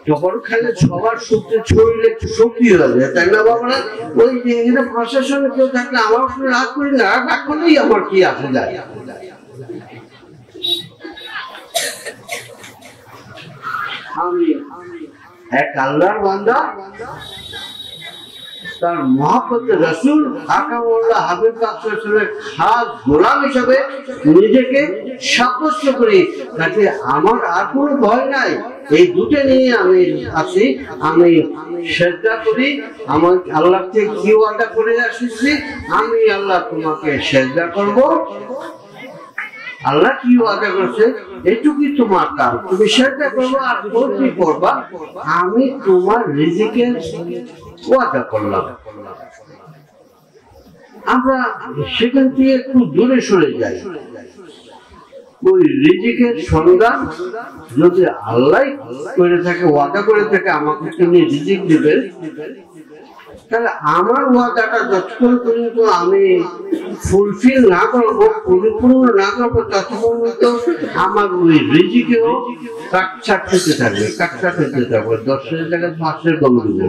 যখন খেলে সবার শক্তি শরীরে একটু শক্তি হয়ে যায়, তাই না বাবারা? ওই যে এখানে প্রশাসনে কেউ থাকলে আমার উপরে রাগ করি না, রাগ করলেই আমার কি আসে যায়। আমি এক আল্লাহর বান্দা, তার মহব্বতে রাসূল আকামুল্লাহ হাবিব পাকের খাস গোলাম হিসেবে নিজেকে সাব্যস্ত করি, তাতে আমার আর কোনো ভয় নাই। এই দুটো নিয়ে আমি আছি। আমি সেজদা করি, আমার আল্লাহ থেকে কি ওয়াদা করে আসছি, আমি আল্লাহ তোমাকে সেজদা করব। আল্লাহ কি ওয়াদা করছে এটুকুই তোমার কাজ, তুমি সেজদা করবো আর কি করবা, আমি তোমার রিজিকের ওয়াদা করলাম। আমরা সেখান থেকে একটু দূরে সরে যাই। ওই রিজিকের সন্ধান যদি আল্লাহ করে থাকে, ওয়াদা করে থাকে আমাকে তিনি রিজিক দিবেন, তাহলে আমার ওয়াদাটা যতক্ষণ পর্যন্ত আমি ফুলফিল না করবো, পরিপূর্ণ না করবো, ততক্ষণ পর্যন্ত আমার ওই রিজিকেও কাটছাট হতে থাকবে, কাটছাট হতে থাকবে। 10,000 টাকা 500 কম দিবে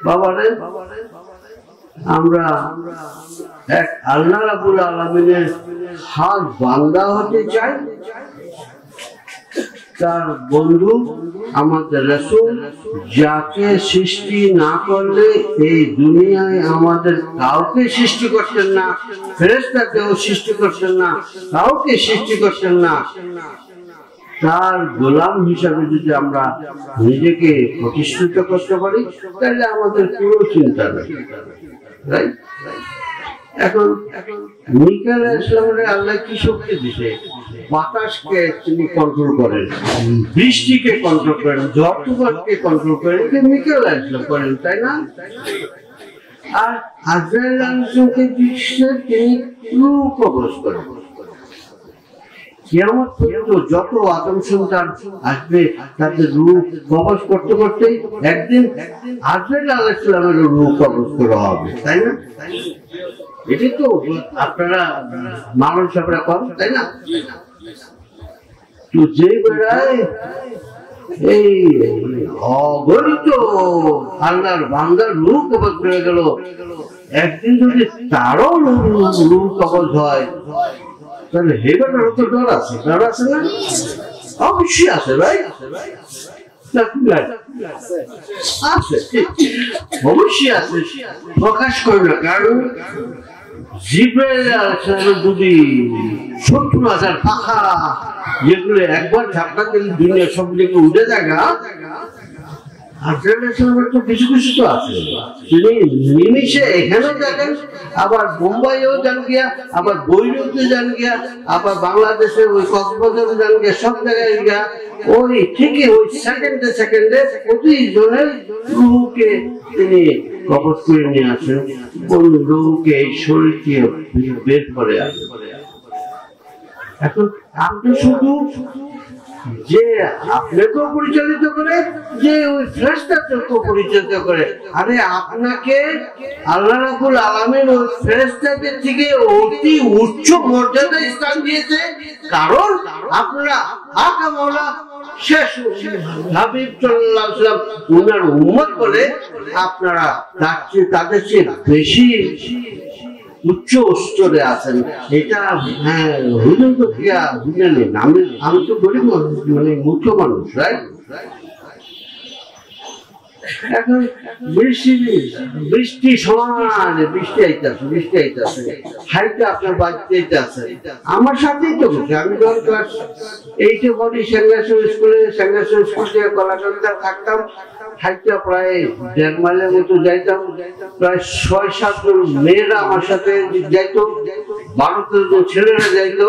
বাবারে। আমরা এক আল্লাহ রাব্বুল আলামিনের খাস বান্দা হতে চাই। তার বন্ধু আমাদের রাসূল, যাকে সৃষ্টি না করলে এই দুনিয়ায় আমাদের কাউকে সৃষ্টি করতেন না, ফেরেশতাকেও সৃষ্টি করতেন না, কাউকে সৃষ্টি করতেন না। তার গোলাম হিসাবে যদি আমরা নিজেকে প্রতিষ্ঠিত করতে পারি, তাহলে আমাদের পুরো চিন্তা নেই। এখন মিকাইল ইসলামের আল্লাহ কি শক্তি দিছে? বাতাসকে তিনি কন্ট্রোল করেন, বৃষ্টিকে কন্ট্রোল করেন, ঝড় তুফানকে কন্ট্রোল করেন, মিকাইল ইসলাম করেন, তাই না? আর আজরাইল আলাইহিসসালামকে দিচ্ছেন তিনি রূহ কবজ করেন। কিয়ামত পর্যন্ত যত আদম সন্তান আসবে তাদের রূহ কবজ করতে করতে একদিন আজরাইল আলাইহিস সালামের রূহ কবজ করা হবে, তাই না? এটি তো আপনারা মানুষ আমরা করেন, তাই না? তো যে বেড়ায় এই অগণিত আল্লাহর বান্দার রূহ কবজ করে গেল, একদিন যদি তারও রূহ কবজ হয়, তাহলে হেবাটার তো ডর আছে, ডর আছে না? অবশ্যই আছে ভাই, অবশ্যই আছে, প্রকাশ করে না। কারণ জিবরাইল যদি 70,000 পাখা, যেগুলো একবার ঝাপটা দিলে দুনিয়া সব দিকে উঠে জায়গা, কিছু কিছু তো আছে, তিনি নিমিশে এখানেও দেখেন, আবার বোম্বাইও যান গিয়া, আবার বৈরুতে যান গিয়া, আবার বাংলাদেশের ওই কক্সবাজারে যান গিয়া, সব জায়গায় গিয়া ওই ঠিকই ওই সেকেন্ডে সেকেন্ডে প্রতিজনের রূহকে তিনি কবজ করে নিয়ে আসেন, কোন রূহকে এই শরীরকে বের করে আসেন। এখন আপনি শুধু যে আপনাকেও পরিচালিত করে, যে ওই ফেরেশতাদেরকেও পরিচালিত করে। আরে আপনাকে আল্লাহ রাব্বুল আলামিন ওই ফেরেশতাদের থেকে অতি উচ্চ মর্যাদায় স্থান দিয়েছে, কারণ আপনারা আকা মাওলা শেষ হাবিব সাল্লাল্লাহু আলাইহি ওয়াসাল্লাম ওনার উম্মত বলে আপনারা তাদের চেয়ে বেশি উচ্চ স্তরে আছেন। এটা হ্যাঁ, হুজুর তো ক্রিয়া বুঝলেন, আমি তো গরিব মানুষ, মানে মুখ্য মানুষ, রাইট? এখন বৃষ্টি সমানে বৃষ্টি আইতেছে, বৃষ্টি আইতেছে, হাইটা আপনার বাড়িতে আইতেছে, আমার সাথেই তো বলছে। আমি যখন ক্লাস 8-এ পড়ি, সেঙ্গাসুর স্কুলে থেকে কলাকান্দা থাকতাম, হাইটা প্রায় 1.5 মাইলের মতো যাইতাম। প্রায় 6-7 জন মেয়েরা আমার সাথে যাইতো, 12-13 জন ছেলেরা যাইতো।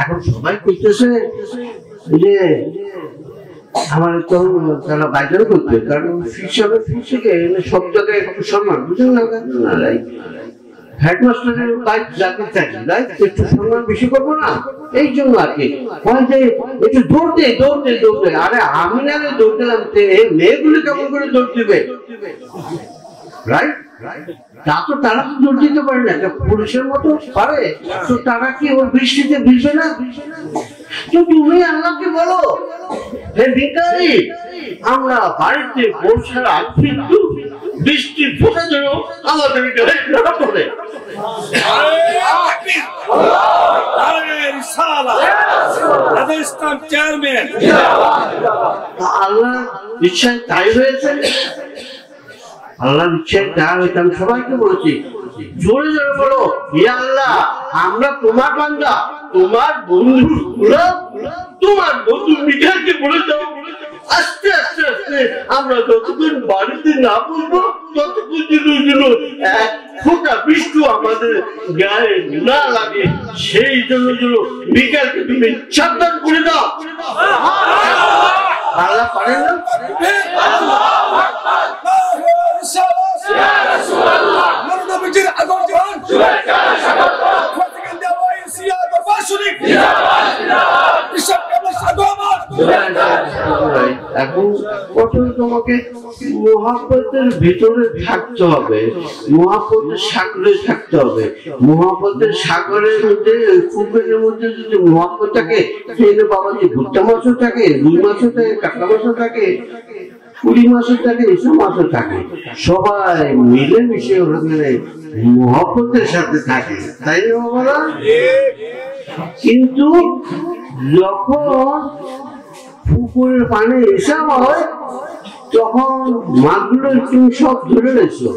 এখন সবাই করতেছে যে আমার তো তারা বাইরে করতে, কারণ ফিসাবে ফিসকে সব জায়গায় একটু সম্মান, বুঝলেন না? হেডমাস্টারের বাইক যাকে চাই, একটু সম্মান বেশি করবো না, এই জন্য আর কি একটু দৌড়তে দৌড়তে দৌড়তে। আরে আমি না দৌড় দিলাম, মেয়েগুলো কেমন করে দৌড় দিবে, রাইট? তা তো তারা তো দৌড় দিতে পারে না, পুলিশের মতো পারে, তো তারা কি ওই বৃষ্টিতে ভিজবে না? তো তুমি আল্লাহকে বলো হে ভিখারি, আমরা বাড়িতে বর্ষার আগ কিন্তু বৃষ্টির ফোঁটা যেন আমাদের গায়ে না পড়ে। আল্লাহ ইচ্ছায় তাই হয়েছে। আল্লাহর ইচ্ছায় তাই হয়েছে। আমি সবাইকে বলেছি, জোরে জোরে বলো, ইয়া আল্লাহ, আমরা তোমার বান্দা, তোমার বন্ধু, তোমার বন্ধু মিঠাইকে বলে দাও আস্তে আস্তে আস্তে আমরা যতক্ষণ বাড়িতে না বলবো ততক্ষণ যেন এক ফোঁটা বৃষ্টি আমাদের গায়ে না লাগে, সেই জন্য বিকালকে তুমি সাবধান করে দাও। আল্লাহ পারেন না? এখন প্রথমে তোমাকে মুহাব্বতের ভিতরে থাকতে হবে, মুহাব্বতের সাগরে থাকতে হবে। মুহাব্বতের সাগরের মধ্যে, পুকুরের মধ্যে যদি মুহাব্বত থাকে, সেখানে বাবা যে ভুট্টা মাছও থাকে, রুই মাছও থাকে, কাঁকড়া মাছও থাকে, পুরি মাছও থাকে, এসব মাছও থাকে, সবাই মিলেমিশে ওখানে মুহাব্বতের সাথে থাকে, তাই না বাবা? কিন্তু যখন পুকুরের পানি হিসাব হয় তখন মাছগুলো তুমি সব ধরে রেছো,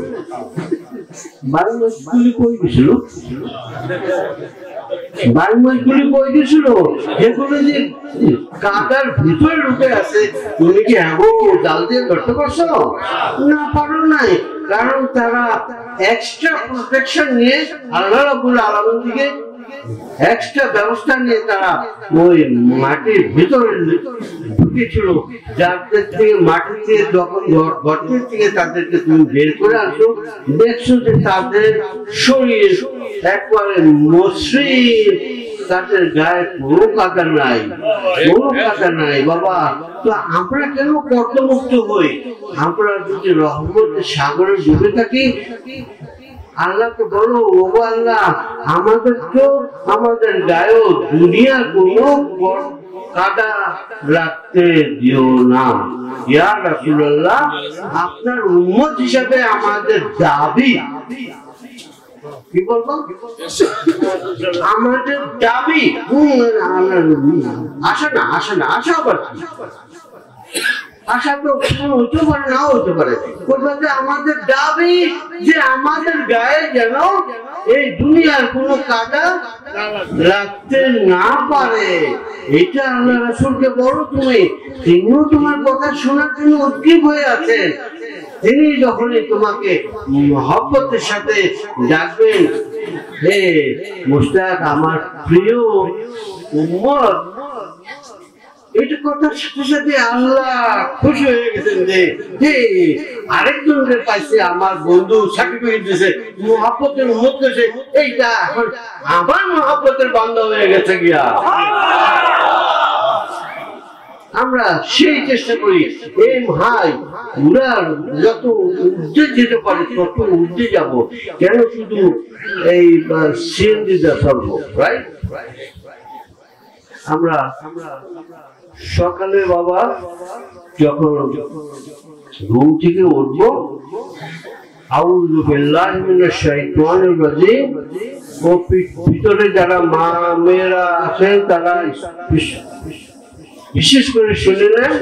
বাড়ি মাছগুলি কই গেছিল, বাড়ি মাছগুলি কই গেছিল, এগুলো যে কাদার ভিতরে ঢুকে আছে, তুমি কি জাল দিয়ে ধরতে পারছো? না, পারো নাই, কারণ তারা এক্সট্রা প্রোটেকশন নিয়ে আল্লাহ রাব্বুল আলামিন থেকে এক্সট্রা ব্যবস্থা নিয়ে তারা ওই মাটির ভিতরে ঢুকেছিল, যাদের থেকে মাটি থেকে যখন গর্তের থেকে তাদেরকে তুমি বের করে আসো, দেখছো যে তাদের শরীর একবারে মসৃণ, তাদের গায়ে কোনো কাদা নাই, কোনো কাদা নাই। বাবা, তো আমরা কেন কর্দমুক্ত হই? আমরা যদি রহমতের সাগরে ডুবে থাকি, আল্লাহকে বলো, ও আল্লাহ, আমাদেরকেও আমাদের গায়ে দুনিয়ার কোনো কাদা রাখতে দিও না। ইয়া রাসূলুল্লাহ, আপনার উম্মত হিসাবে আমাদের দাবি, কি বলবো, আমাদের দাবি, আসে না, আসে না, আসা আবার আশা তো হতে পারে, নাও হতে পারে, আমাদের দাবি যে আমাদের গায়ে যেন এই দুনিয়ার কোন কাদা লাগতে না পারে। এটা আল্লাহ রাসূলকে বলো তুমি, তিনিও তোমার কথা শোনার জন্য উদ্গ্রীব হয়ে আছেন। তিনি যখনই তোমাকে মহব্বতের সাথে ডাকবেন, হে মুশতাক, আমার প্রিয় উম্মত, এটা কথার সাথে সাথে আল্লাহ খুশি হয়ে গেছেন যে আরেকজনের পাইছে, আমার বন্ধু সার্টিফিকেট দিয়েছে, মহব্বতের উম্মত হয়েছে, এইটা এখন আমার মহব্বতের বান্দা হয়ে গেছে গিয়া। আমরা সেই চেষ্টা করি, এই ভাই পুরা যত উর্ধে যেতে পারে তত উর্ধে যাব, কেন শুধু এই সিএনজি দা চলবো, রাইট? আমরা সকালে বাবা যখন ঘুম থেকে উঠবো, আউযু বিল্লাহি মিনাশ শাইতানির রাজিম, ও ভিতরে যারা মা মেয়েরা আছেন তারা বিশেষ করে শুনে নেন,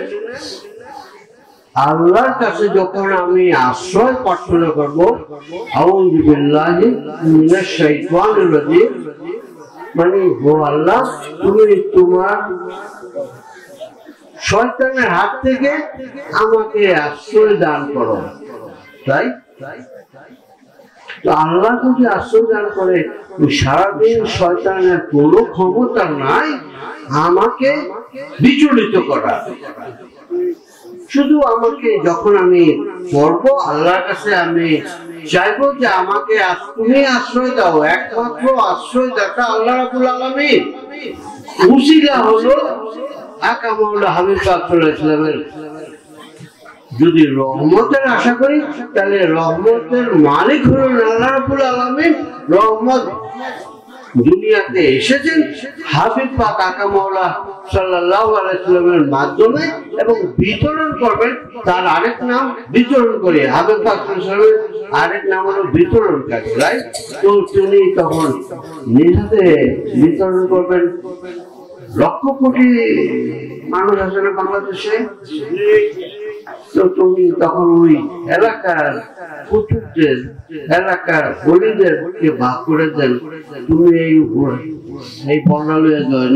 আল্লাহর কাছে যখন আমি আশ্রয় প্রার্থনা করবো, আউযু বিল্লাহি মিনাশ শাইতানির রাজিম, মানে ও আল্লাহ, তুমি তোমার শয়তানের হাত থেকে আমাকে আশ্রয় দান করো, তাই তো আল্লাহ যদি আশ্রয় দান করে, সারাদিন শয়তানের কোনো ক্ষমতা নাই আমাকে বিচলিত করা। শুধু আমাকে যখন আমি পড়বো, আল্লাহর কাছে আমি চাইবো যে আমাকে তুমি আশ্রয় দাও, একমাত্র আশ্রয় দাতা আল্লাহ রাব্বুল আলামিন। উসিলা হলো আকা মাওলা হাবিব সাল্লাল্লাহু আলাইহি ওয়াসাল্লামের। যদি রহমতের আশা করি, তাহলে রহমতের মালিক হলেন আল্লাহ রাব্বুল আলামিন। রহমত দুনিয়াতে এসেছেন হাবিব পাক আকা মাওলা সাল্লাল্লাহু আলাইহি ওয়াসাল্লামের মাধ্যমে এবং বিতরণ করবেন। তার আরেক নাম বিতরণ করে, হাবিব পাক সাল্লাল্লাহু আলাইহি ওয়াসাল্লামের আরেক নাম হলো বিতরণকারী, রাইট? তো তিনি তখন নিজে বিতরণ করবেন। লক্ষ কোটি মানুষ আসলে বাংলাদেশে, তো তুমি তখন ওই এলাকার কুতুবদের, এলাকার গরিবদেরকে ভাগ করে দেন, তুমি এই পণ্যা লইয়া জয়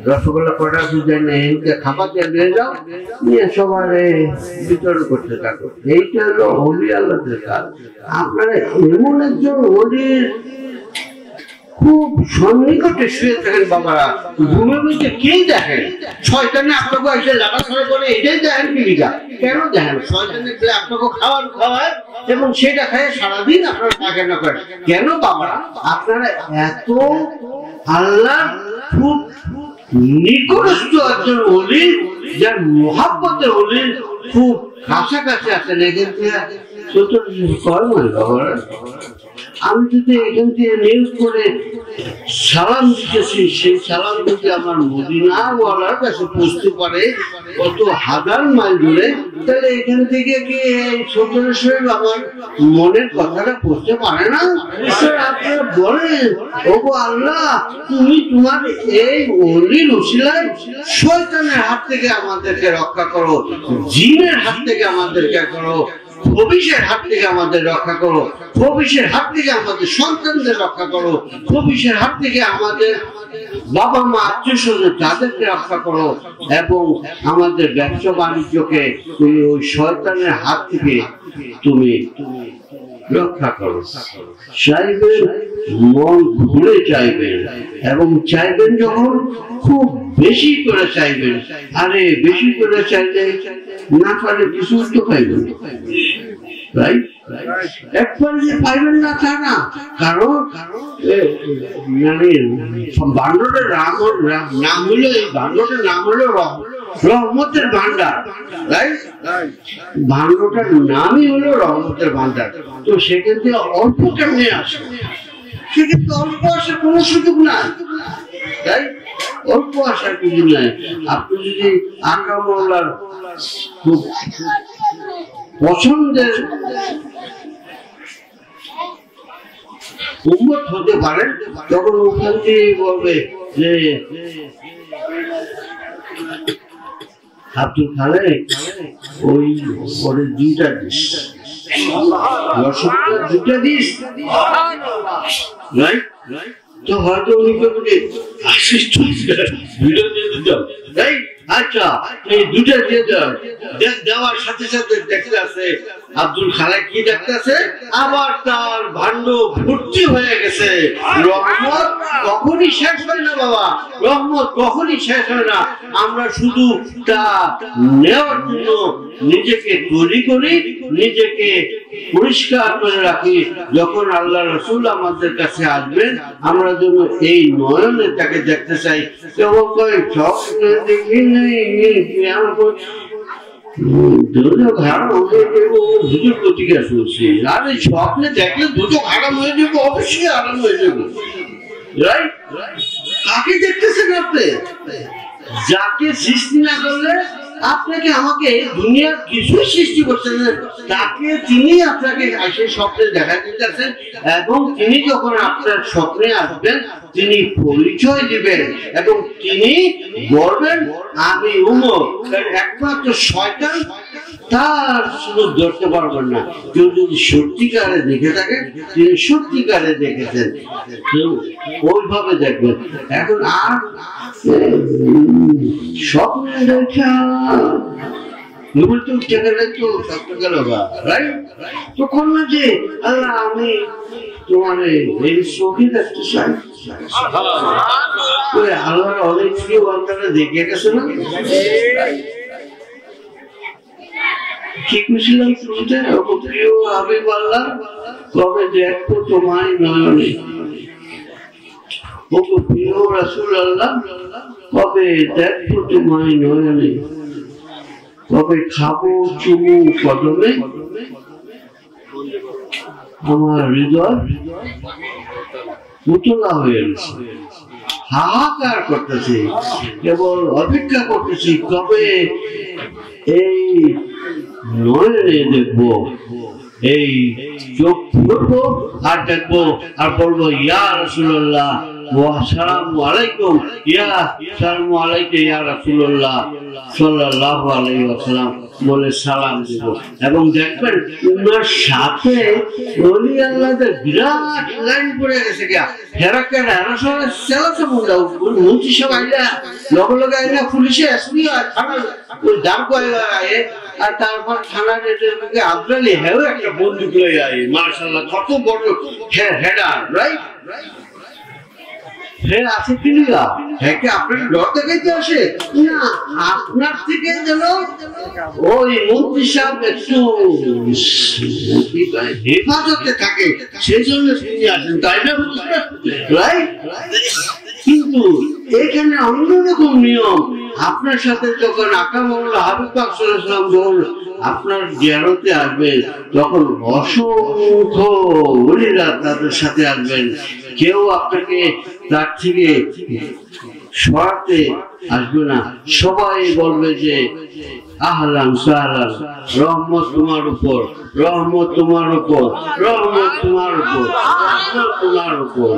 রসগোল্লা কটা সুজাই নেই খাবার দিয়ে নিয়ে যাও, নিয়ে সবার বিতরণ করতে থাকো। এইটা হলো হোলি আল্লাহদের কাজ। আপনারা এমন একজন হোলির খুব সন্নিকটে শুয়ে থাকেন বাবারা, ঘুমের মধ্যে কেই দেখেন শয়তানে আপনাকে এসে লাগাছড়া করে, এটাই দেখেন কিলিকা কেন দেখেন? শয়তানে আপনাকে খাওয়ায় এবং সেটা খায় সারাদিন আপনারা থাকেন না করেন কেন বাবারা? আপনারা এত আল্লাহ খুব নিকটস্থ একজন ওলি, যার মোহাব্বতের ওলি খুব কাছাকাছি আছেন। এখান থেকে আমি যদি এখান থেকে নিউজ করে সালাম দিতেছি, সেই সালাম যদি আমার মদিনাওয়ালার কাছে পৌঁছতে পারে কত হাজার মাইল দূরে, তাহলে এখান থেকে কি এই ছোটনের শরীর আমার মনের কথাটা পৌঁছতে পারে না? আপনারা বলেন, ওগো আল্লাহ, তুমি তোমার এই অলির উসিলায় শয়তানের হাত থেকে আমাদেরকে রক্ষা করো, জিনের হাত থেকে আমাদেরকে করো, ভবিষ্যের হাত থেকে আমাদের রক্ষা করো, ভবিষ্যের হাত থেকে আমাদের সন্তানদের রক্ষা করো, ভবিষ্যের হাত থেকে আমাদের বাবা মা আত্মীয় স্বজন তাদেরকে রক্ষা করো, এবং আমাদের ব্যবসা বাণিজ্যকে তুমি ওই শয়তানের হাত থেকে তুমি রক্ষা করো। চাইবেন মন ঘুরে চাইবেন, এবং চাইবেন যখন খুব বেশি করে চাইবেন। আরে বেশি করে চাইলে না পারলে কিছু তো পাইবেন, একবারে যে পাইবেন না তা না। কারণ মানে ভান্ডারের নাম হলো, এই ভান্ডারের নাম হলো রহমতের ভান্ডার, রাইট? ভান্ডারটার নামই হলো রহমতের ভান্ডার। তো সেখান থেকে অল্প কেমনে আসে, সেক্ষেত্রে অল্প আসার কোনো সুযোগ নাই, রাইট? অল্প আসার কিছু নাই। আপনি যদি আকা মাওলার খুব পছন্দের উম্মত হতে পারেন, তখন ওখান থেকে বলবে যে আব্দুল খালেক ওই পরে দুইটা দিস, দুটা দিস, রাইট? তো হয়তো উনি আচ্ছা এই দুটা দিয়ে দেওয়ার সাথে সাথে দেখতে আছে আব্দুল খালেক কি দেখতে আছে, আবার তার ভান্ড ভর্তি হয়ে গেছে। রহমত কখনই শেষ হয় না বাবা, রহমত কখনই শেষ হয় না। আমরা শুধু তা নেওয়ার জন্য নিজেকে তৈরি করি, নিজেকে পরিষ্কার করে রাখি। যখন আল্লাহ রাসূল আমাদের কাছে আসবেন, আমরা যেন এই নয়নে তাকে দেখতে চাই। স্বপ্নে দেখি নেই প্রতিক্রিয়া শুনছি, আর এই স্বপ্নে দেখলে দুটো আরাম হয়ে যাবে, অবশ্যই আরাম হয়ে যাবে, রাইট? কাকে দেখতেছেন আপনি? যাকে সৃষ্টি না করলে আপনাকে আমাকে দুনিয়ার কিছু সৃষ্টি করছেন, তাকে তিনি আপনাকে সেই স্বপ্নে দেখা দিতেছেন, এবং তিনি যখন আপনার স্বপ্নে আসবেন তিনি পরিচয় দিবেন এবং তিনি বলবেন আমি উমর। একমাত্র শয়তান তার সুযোগ ধরতে পারবেন না। কেউ যদি সত্যিকারে দেখে থাকে, তিনি সত্যিকারে দেখেছেন, ওইভাবে দেখবেন। এখন আর স্বপ্ন দেখা উঠে গেলে তো স্বপ্ন গেল, তখন না যে আল্লাহ আমি তোমার এই চোখে দেখতে চাই। আল্লাহর অনেক প্রিয় বান্দারা দেখে গেছে না, কি খুশিলাম শুনতে, প্রিয় হাবিব আল্লাহ কবে দেখবো তোমায় নয়নে, প্রিয় রাসূল আল্লাহ কবে দেখবো তোমায় নয়নে, কবে খাবো চুমু কদমে, আমার হৃদয় উতলা হয়ে গেছে, হাহাকার করতেছি, কেবল অপেক্ষা করতেছি কবে এই নয়নে দেখবো, এই চোখ খুলবো আর দেখবো আর বলবো ইয়া রাসূলুল্লাহ আসসালামু আলাইকুম, ইয়া আসসালামু আলাইকুম ইয়া রাসূলুল্লাহ সাল্লাল্লাহু আলাইহি ওয়াসাল্লাম বলে সালাম দেব। এবং দেখবেন উনার সাথে ওলি আল্লাহদের বিরাট লাইন পড়ে গেছে গিয়া, হেরাকের হেরাসনের সেলাতে মুন্ডা মন্ত্রী সব আইলা লগে লগে আইলা পুলিশে এসপি আর থানার ওই দাম কয়ে আয়ে, আর তারপর থানার এটাকে আব্রালি হেও একটা বন্দুক লয়ে আয়ে, মাশাআল্লাহ কত বড় হেডার, রাইট? আছে কিনা হ্যাঁ আপনার ডর দেখাইতে আসে না, আপনার থেকে যেন ওই মন্ত্রী সাহেব একটু হেফাজতে থাকে সেই জন্য তিনি আসেন, তাই না? রাইট? কিন্তু এখানে অন্যরকম নিয়ম। আপনার সাথে যখন আকামুল্লাহ হাবিব পাক সাল্লাল্লাহু আলাইহি ওয়াসাল্লাম যখন আপনার জিয়ারতে আসবেন তখন অসংখ্য ওলিরা তাদের সাথে আসবেন, কেউ আপনাকে তার থেকে সরাতে আসবে না, সবাই বলবে যে আহলান সাহলান, রহমত তোমার উপর, রহমত তোমার উপর, রহমত তোমার উপর, রহমত তোমার উপর।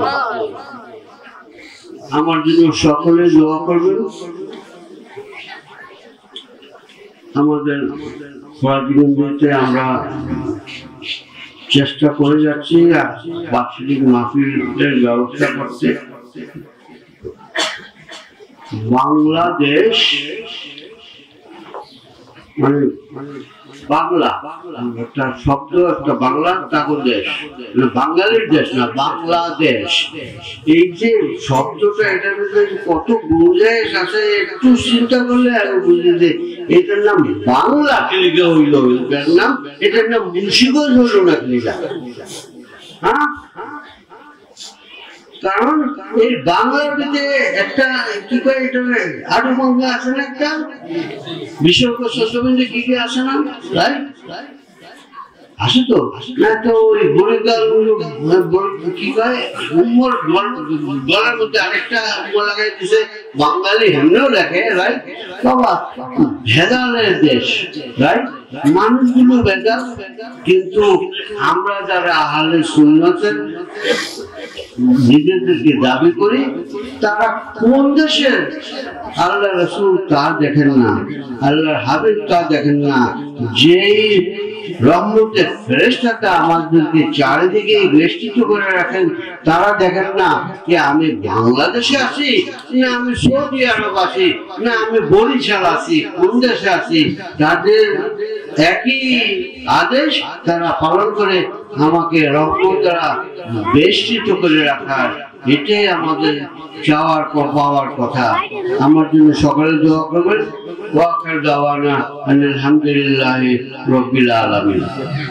আমার জন্য সকলে দোয়া করবেন। আমাদের ফরাজগঞ্জে আমরা চেষ্টা করে যাচ্ছি বাৎসরিক মাহফিলের ব্যবস্থা করতে। বাংলাদেশ মানে বাংলা একটা শব্দ, একটা বাংলা তাগো দেশ, বাঙালির দেশ না, বাংলাদেশ। এই যে শব্দটা এটার ভিতরে কত গুঞ্জাইশ আছে একটু চিন্তা করলে আরো বুঝি যে এটার নাম বাংলা কেলিকা হইল, এটার নাম মুন্সিগঞ্জ হইল না কেলিকা। হ্যাঁ, কারণ এই বাংলার ভিতরে একটা কি করে এটা আরো বাংলা আছে না, একটা বিসর্গ শব্দবিন্দু কি কি আছে না, রাইট? আসে তো না, তো ওই বরিগাল কি কয় উম্মর গলার মধ্যে আরেকটা উম্মর লাগাই দিছে, বাঙালি হেমনেও লেখে, রাইট? বাবা ভেজালের দেশ, রাইট? মানুষগুলো ভেজাল, কিন্তু আমরা যারা আহলে সুন্নাতের নিজেদেরকে দাবি করি তারা কোন দেশের আল্লাহ রাসূল তা দেখেন না, আল্লাহর হাবিব তা দেখেন না, যেই রহমতের ফেরেশতাটা আমাদেরকে চারিদিকে বেষ্টিত করে রাখেন তারা দেখেন না যে আমি বাংলাদেশে আছি না আমি সৌদি আরব আছি না আমি বরিশাল আছি, কোন দেশে আছি। তাদের একই আদেশ তারা পালন করে আমাকে রহমত দ্বারা বেষ্টিত করে রাখার, এটাই আমাদের চাওয়ার পাওয়ার কথা। আমার জন্য সকলে দোয়া করবেন। ওয়া আখির দাওয়ানা আলহামদুলিল্লাহি রাব্বিল আলামিন।